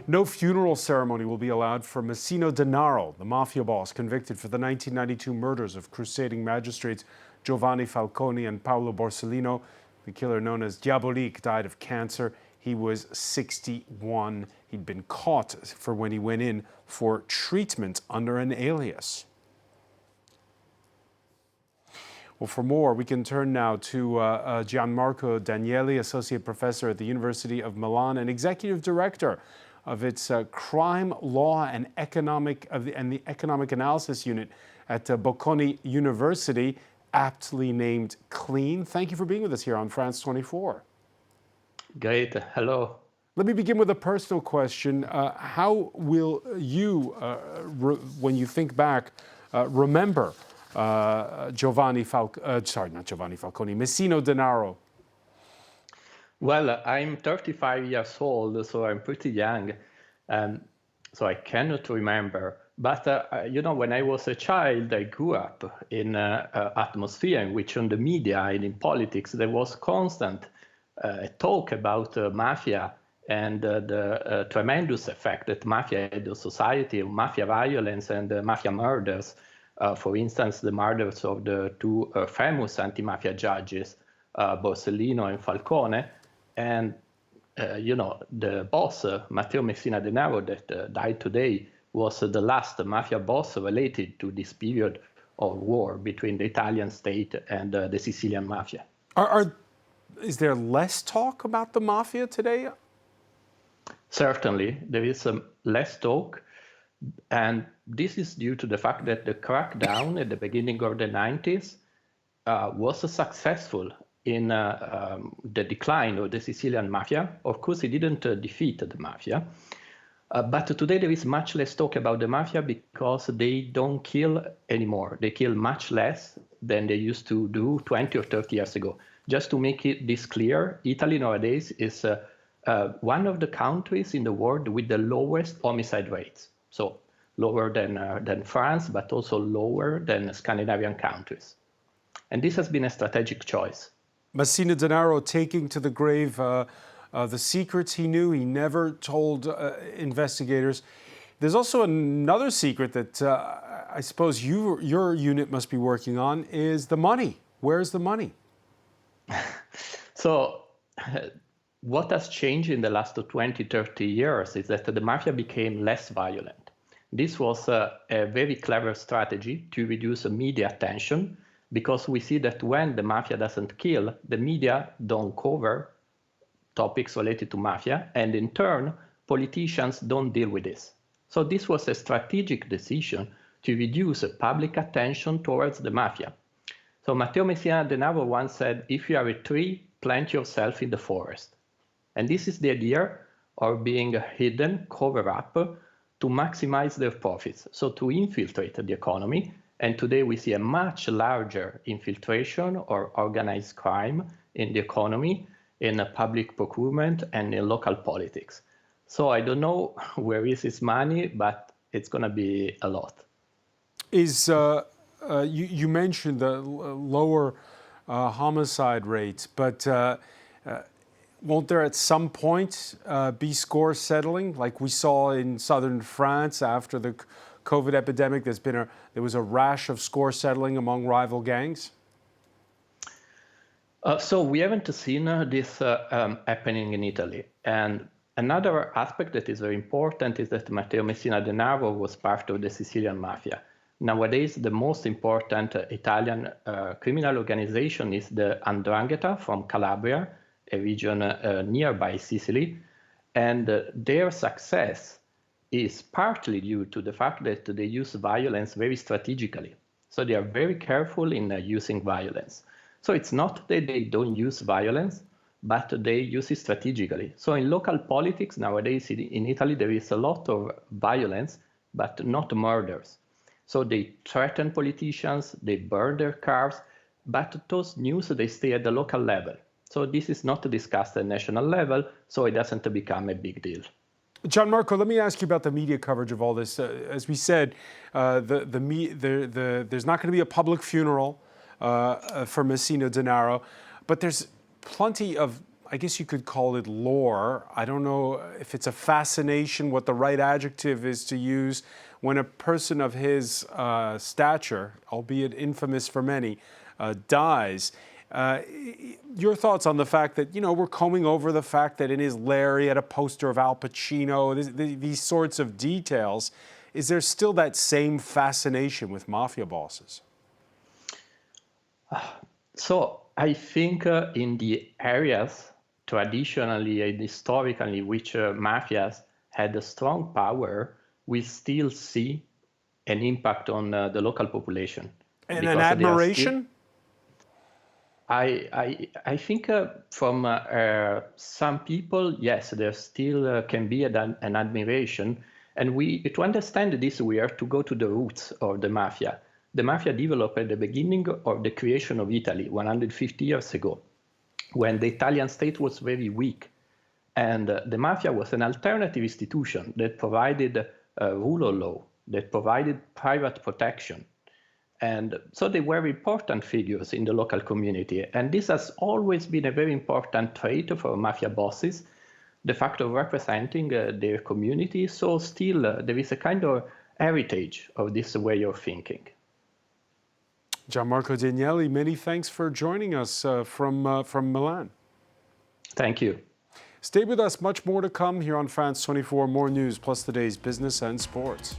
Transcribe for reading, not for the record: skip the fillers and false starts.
No funeral ceremony will be allowed for Messina Denaro, the mafia boss convicted for the 1992 murders of crusading magistrates Giovanni Falcone and Paolo Borsellino. The killer, known as Diabolique, died of cancer. He was 61. He'd been caught for when he went in for treatment under an alias. Well, for more, we can turn now to Gianmarco Daniele, Associate Professor at the University of Milan and Executive Director of its Crime, Law and the Economic Analysis Unit at Bocconi University, aptly named CLEAN. Thank you for being with us here on France 24. Great. Hello. Let me begin with a personal question. How will you, when you think back, remember Messina Denaro? Well, I'm 35 years old, so I'm pretty young, so I cannot remember. But, when I was a child, I grew up in an atmosphere in which on the media and in politics there was constant talk about mafia and the tremendous effect that mafia had on society, mafia violence and mafia murders. For instance, the murders of the two famous anti-mafia judges, Borsellino and Falcone, and the boss, Matteo Messina Denaro, that died today, was the last mafia boss related to this period of war between the Italian state and the Sicilian Mafia. Is there less talk about the mafia today? Certainly, there is less talk. And this is due to the fact that the crackdown at the beginning of the 90s was successful in the decline of the Sicilian Mafia. Of course, it didn't defeat the Mafia. But today there is much less talk about the Mafia because they don't kill anymore. They kill much less than they used to do 20 or 30 years ago. Just to make this clear, Italy nowadays is one of the countries in the world with the lowest homicide rates. So lower than France, but also lower than Scandinavian countries. And this has been a strategic choice. Messina Denaro taking to the grave the secrets he knew. He never told investigators. There's also another secret that I suppose your unit must be working on is the money. Where's the money? So what has changed in the last 20, 30 years is that the mafia became less violent. This was a very clever strategy to reduce media attention because we see that when the mafia doesn't kill, the media don't cover topics related to mafia, and in turn, politicians don't deal with this. So this was a strategic decision to reduce public attention towards the mafia. So Matteo Messina Denaro once said, if you are a tree, plant yourself in the forest. And this is the idea of being hidden, cover up, to maximize their profits, so to infiltrate the economy. And today we see a much larger infiltration or organized crime in the economy, in public procurement, and in local politics. So I don't know where is his money, but it's going to be a lot. You mentioned the lower homicide rates, but won't there at some point be scores settling, like we saw in southern France after the COVID epidemic? There was a rash of score settling among rival gangs. So we haven't seen this happening in Italy. And another aspect that is very important is that Matteo Messina Denaro was part of the Sicilian Mafia. Nowadays, the most important Italian criminal organization is the 'Ndrangheta from Calabria, a region nearby Sicily. And their success is partly due to the fact that they use violence very strategically. So they are very careful in using violence. So it's not that they don't use violence, but they use it strategically. So in local politics nowadays in Italy, there is a lot of violence, but not murders. So they threaten politicians, they burn their cars, but those news, they stay at the local level. So this is not discussed at national level, so it doesn't become a big deal. Gianmarco, let me ask you about the media coverage of all this. As we said, there's not going to be a public funeral for Messina Denaro, but there's plenty of I guess you could call it lore. I don't know if it's a fascination, what the right adjective is to use, when a person of his stature, albeit infamous for many, dies. Your thoughts on the fact that, we're combing over the fact that in his lair he had a poster of Al Pacino, these sorts of details. Is there still that same fascination with mafia bosses? So I think in the areas traditionally and historically which mafias had a strong power, we still see an impact on the local population. And an admiration? I think from some people, yes, there still can be an admiration. And to understand this, we have to go to the roots of the mafia. The mafia developed at the beginning of the creation of Italy 150 years ago, when the Italian state was very weak. And the mafia was an alternative institution that provided rule of law, that provided private protection. And so they were important figures in the local community. And this has always been a very important trait for mafia bosses, the fact of representing their community. So still there is a kind of heritage of this way of thinking. Gianmarco Daniele, many thanks for joining us from Milan. Thank you. Stay with us, much more to come here on France 24. More news, plus today's business and sports.